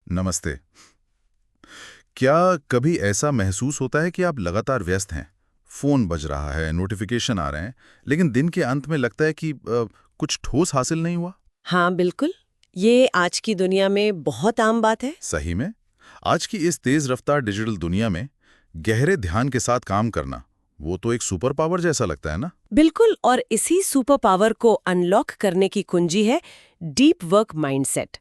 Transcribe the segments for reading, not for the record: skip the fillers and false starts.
नमस्ते। क्या कभी ऐसा महसूस होता है कि आप लगातार व्यस्त हैं? फोन बज रहा है, नोटिफिकेशन आ रहे हैं, लेकिन दिन के अंत में लगता है कि कुछ ठोस हासिल नहीं हुआ? हाँ बिल्कुल। ये आज की दुनिया में बहुत आम बात है। सही में? आज की इस तेज रफ्तार डिजिटल दुनिया में गहरे ध्यान के साथ काम करना, वो तो एक सुपर पावर जैसा लगता है ना? बिल्कुल, और इसी सुपर पावर को अनलॉक करने की कुंजी है डीप वर्क माइंडसेट।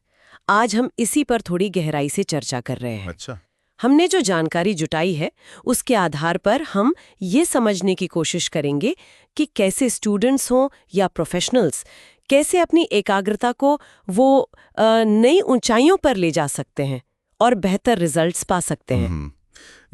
आज हम इसी पर थोड़ी गहराई से चर्चा कर रहे हैं। अच्छा। हमने जो जानकारी जुटाई है उसके आधार पर हम ये समझने की कोशिश करेंगे कि कैसे स्टूडेंट्स हों या प्रोफेशनल्स कैसे अपनी एकाग्रता को वो नई ऊंचाइयों पर ले जा सकते हैं और बेहतर रिजल्ट्स पा सकते हैं।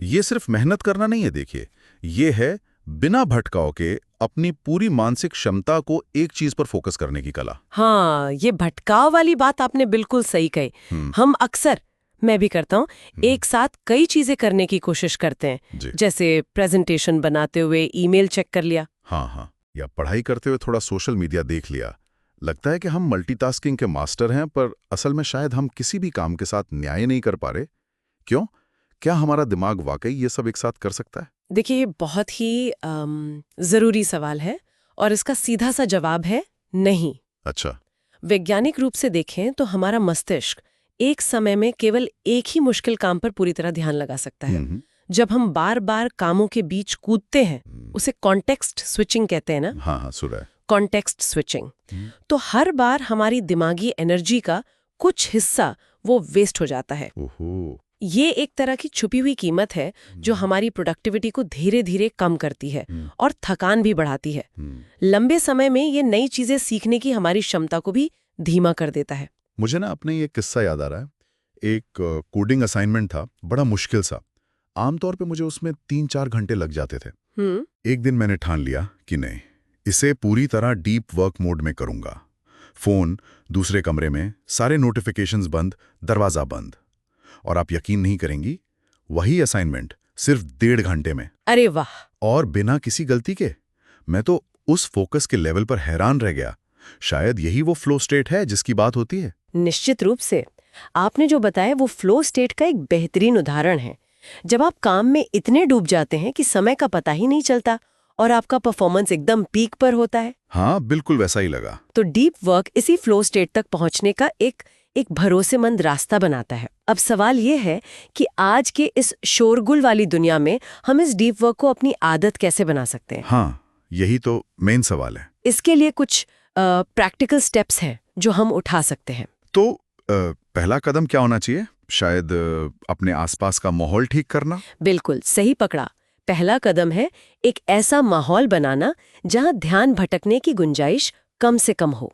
ये सिर्फ मेहनत करना नहीं है, देखिए। ये है बिना भटकाव के अपनी पूरी मानसिक क्षमता को एक चीज पर फोकस करने की कला। हाँ, ये भटकाव वाली बात आपने बिल्कुल सही कही। हम अक्सर, मैं भी करता हूँ, एक साथ कई चीजें करने की कोशिश करते हैं। जी। जैसे प्रेजेंटेशन बनाते हुए ईमेल चेक कर लिया। हाँ हाँ, या पढ़ाई करते हुए थोड़ा सोशल मीडिया देख लिया। लगता है कि हम मल्टीटास्किंग के मास्टर हैं, पर असल में शायद हम किसी भी काम के साथ न्याय नहीं कर पा रहे। क्यों? क्या हमारा दिमाग वाकई ये सब एक साथ कर सकता है? देखिए, ये बहुत ही जरूरी सवाल है और इसका सीधा सा जवाब है नहीं। अच्छा। वैज्ञानिक रूप से देखें तो हमारा मस्तिष्क एक समय में केवल एक ही मुश्किल काम पर पूरी तरह ध्यान लगा सकता है। जब हम बार बार कामों के बीच कूदते हैं, उसे कॉन्टेक्स्ट स्विचिंग कहते हैं ना। हाँ हाँ, सुना है। Context switching. तो हर बार हमारी दिमागी एनर्जी का कुछ हिस्सा वो वेस्ट हो जाता है। ओहो। ये एक तरह की छुपी हुई कीमत है जो हमारी प्रोडक्टिविटी को धीरे धीरे कम करती है और थकान भी बढ़ाती है। लंबे समय में ये नई चीजें सीखने की हमारी क्षमता को भी धीमा कर देता है। मुझे ना अपने ये किस्सा याद आ रहा है। एक कोडिंग असाइनमेंट था, बड़ा मुश्किल सा। आमतौर पे मुझे उसमें 3-4 घंटे लग जाते थे। एक दिन मैंने ठान लिया कि नहीं, इसे पूरी तरह डीप वर्क मोड में करूंगा। फोन दूसरे कमरे में, सारे नोटिफिकेशंस बंद, दरवाजा बंद। और आप यकीन नहीं करेंगी, वही असाइनमेंट सिर्फ 1.5 घंटे में। अरे वाह! और बिना किसी गलती के। मैं तो उस फोकस के लेवल पर हैरान रह गया। शायद यही वो फ्लो स्टेट है जिसकी बात होती है। निश्चित रूप से। आपने जो बताया वो फ्लो स्टेट का एक बेहतरीन उदाहरण है। जब आप काम में इतने डूब जाते हैं कि समय का पता ही नहीं चलता और आपका परफॉर्मेंस एकदम पीक पर होता है। हाँ, बिल्कुल वैसा ही लगा। तो डीप वर्क इसी फ्लो स्टेट तक पहुंचने का एक भरोसेमंद रास्ता बनाता है। अब सवाल ये है कि आज के इस शोरगुल वाली दुनिया में हम इस डीप वर्क को अपनी आदत कैसे बना सकते हैं? हाँ, यही तो मेन सवाल है। इसके लिए कुछ प्रैक्टिकल स्टेप्स हैं जो हम उठा सकते हैं। तो पहला कदम क्या होना चाहिए? शायद अपने आसपास का माहौल ठीक करना। बिल्कुल सही पकड़ा। पहला कदम है एक ऐसा माहौल बनाना जहां ध्यान भटकने की गुंजाइश कम से कम हो।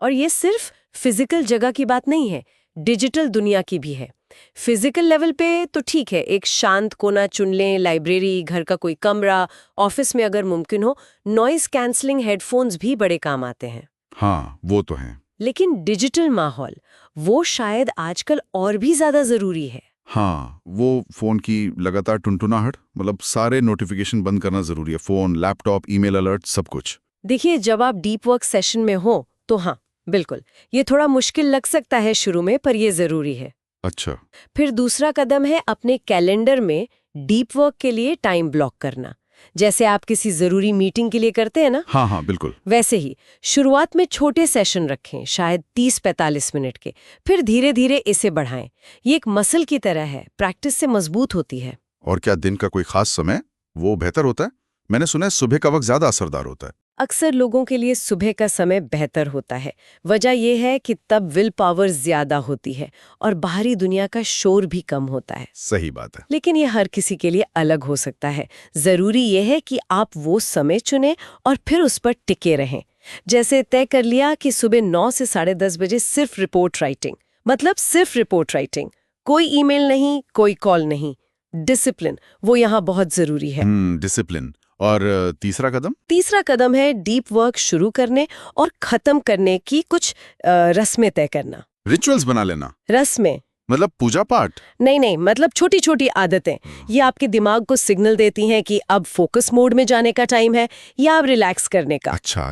और ये सिर्फ फिजिकल जगह की बात नहीं है, डिजिटल दुनिया की भी है। फिजिकल लेवल पे तो ठीक है, एक शांत कोना चुन लें, लाइब्रेरी, घर का कोई कमरा, ऑफिस में अगर मुमकिन हो नॉइज कैंसलिंग हेडफोन्स भी बड़े काम आते हैं। हाँ, वो तो है। लेकिन डिजिटल माहौल, वो शायद आजकल और भी ज्यादा जरूरी है। हाँ, वो फोन की लगातार टुनटुनाहट, मतलब सारे नोटिफिकेशन बंद करना जरूरी है। फोन, लैपटॉप, ईमेल अलर्ट, सब कुछ। देखिए, जब आप डीप वर्क सेशन में हो तो हाँ बिल्कुल, ये थोड़ा मुश्किल लग सकता है शुरू में, पर ये जरूरी है। अच्छा। फिर दूसरा कदम है अपने कैलेंडर में डीप वर्क के लिए टाइम ब्लॉक करना। जैसे आप किसी जरूरी मीटिंग के लिए करते हैं ना, हाँ हाँ, बिल्कुल। वैसे ही शुरुआत में छोटे सेशन रखें, शायद 30-45 मिनट के। फिर धीरे धीरे इसे बढ़ाएं। ये एक मसल की तरह है, प्रैक्टिस से मजबूत होती है। और क्या दिन का कोई खास समय वो बेहतर होता है? मैंने सुना है सुबह का वक्त ज्यादा असरदार होता है। अक्सर लोगों के लिए सुबह का समय बेहतर होता है। वजह यह है कि तब विल पावर ज्यादा होती है और बाहरी दुनिया का शोर भी कम होता है। सही बात है। लेकिन यह हर किसी के लिए अलग हो सकता है। जरूरी यह है कि आप वो समय चुनें और फिर उस पर टिके रहें। जैसे तय कर लिया कि सुबह 9 से 10:30 बजे सिर्फ रिपोर्ट राइटिंग, मतलब सिर्फ रिपोर्ट राइटिंग, कोई ईमेल नहीं, कोई कॉल नहीं। डिसिप्लिन, वो यहाँ बहुत जरूरी है। डिसिप्लिन। और तीसरा कदम? तीसरा कदम है डीप वर्क शुरू करने और खत्म करने की कुछ रस्में तय करना। रिचुअल्स बना लेना। रस्में मतलब पूजा पाठ? नहीं, मतलब छोटी छोटी आदतें। ये आपके दिमाग को सिग्नल देती हैं कि अब फोकस मोड में जाने का टाइम है या अब रिलैक्स करने का। अच्छा,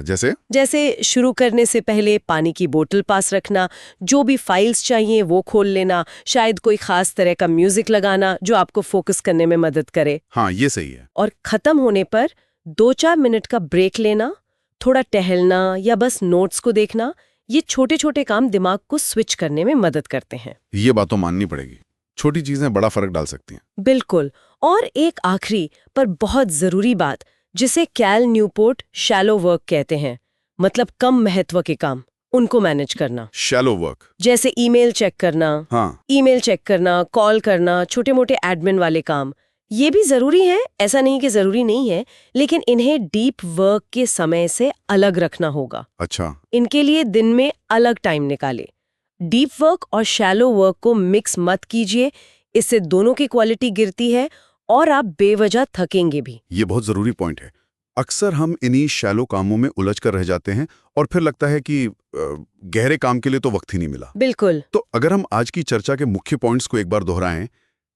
जैसे शुरू करने से पहले पानी की बोतल पास रखना, जो भी फाइल्स चाहिए वो खोल लेना, शायद कोई खास तरह का म्यूजिक लगाना जो आपको फोकस करने में मदद करे। हाँ, ये सही है। और खत्म होने पर 2-4 मिनट का ब्रेक लेना, थोड़ा टहलना या बस नोट्स को देखना, ये छोटे छोटे काम दिमाग को स्विच करने में मदद करते हैं। ये बात तो माननी पड़ेगी, छोटी चीजें बड़ा फर्क डाल सकती हैं। बिल्कुल। और एक आखिरी पर बहुत जरूरी बात, जिसे कैल न्यूपोर्ट शैलो वर्क कहते हैं, मतलब कम महत्व के काम, उनको मैनेज करना। Shallow work? जैसे ईमेल चेक करना। हाँ। ईमेल चेक करना, कॉल करना, छोटे मोटे एडमिन वाले काम, ये भी जरूरी है, ऐसा नहीं कि जरूरी नहीं है, लेकिन इन्हें डीप वर्क के समय से अलग रखना होगा। अच्छा। इनके लिए दिन में अलग टाइम निकाले। डीप वर्क और शैलो वर्क को मिक्स मत कीजिए, इससे दोनों की क्वालिटी गिरती है और आप बेवजह थकेंगे भी। ये बहुत जरूरी पॉइंट है। अक्सर हम इन्हीं शैलो कामों में उलझ कर रह जाते हैं और फिर लगता है कि गहरे काम के लिए तो वक्त ही नहीं मिला। बिल्कुल। तो अगर हम आज की चर्चा के मुख्य पॉइंट्स को एक बार दोहराएं,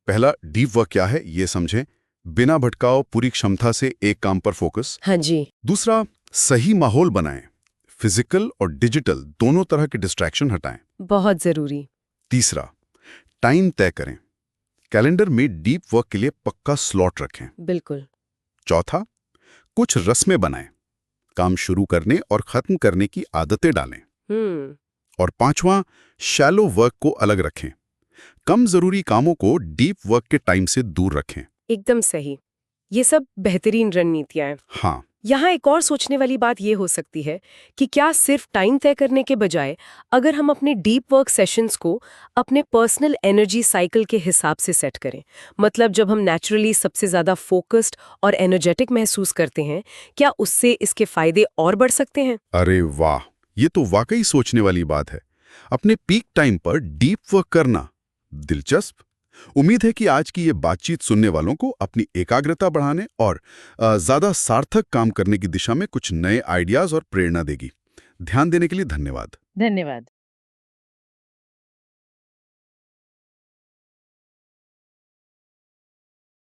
पहला, डीप वर्क क्या है ये समझें, बिना भटकाव पूरी क्षमता से एक काम पर फोकस। हाँ जी। दूसरा, सही माहौल बनाएं, फिजिकल और डिजिटल दोनों तरह के डिस्ट्रैक्शन हटाएं। बहुत जरूरी। तीसरा, टाइम तय करें, कैलेंडर में डीप वर्क के लिए पक्का स्लॉट रखें। बिल्कुल। चौथा, कुछ रस्में बनाएं, काम शुरू करने और खत्म करने की आदतें डालें। और पांचवा, शैलो वर्क को अलग रखें, कम जरूरी कामों को डीप वर्क के टाइम से दूर रखें। एकदम सही। ये सब बेहतरीन रणनीतियां हैं। हाँ। यहाँ एक और सोचने वाली बात ये हो सकती है कि क्या सिर्फ टाइम तय करने के बजाय अगर हम अपने डीप वर्क सेशंस को अपने पर्सनल एनर्जी साइकिल के हिसाब से सेट करें, मतलब जब हम नेचुरली सबसे ज़्यादा फोकस्ड और एनर्जेटिक महसूस करते हैं, क्या उससे इसके फायदे और बढ़ सकते हैं? अरे वाह, ये तो वाकई सोचने वाली बात है। अपने पीक टाइम पर डीप वर्क करना, दिलचस्प। उम्मीद है कि आज की ये बातचीत सुनने वालों को अपनी एकाग्रता बढ़ाने और ज्यादा सार्थक काम करने की दिशा में कुछ नए आइडियाज और प्रेरणा देगी। ध्यान देने के लिए धन्यवाद। धन्यवाद।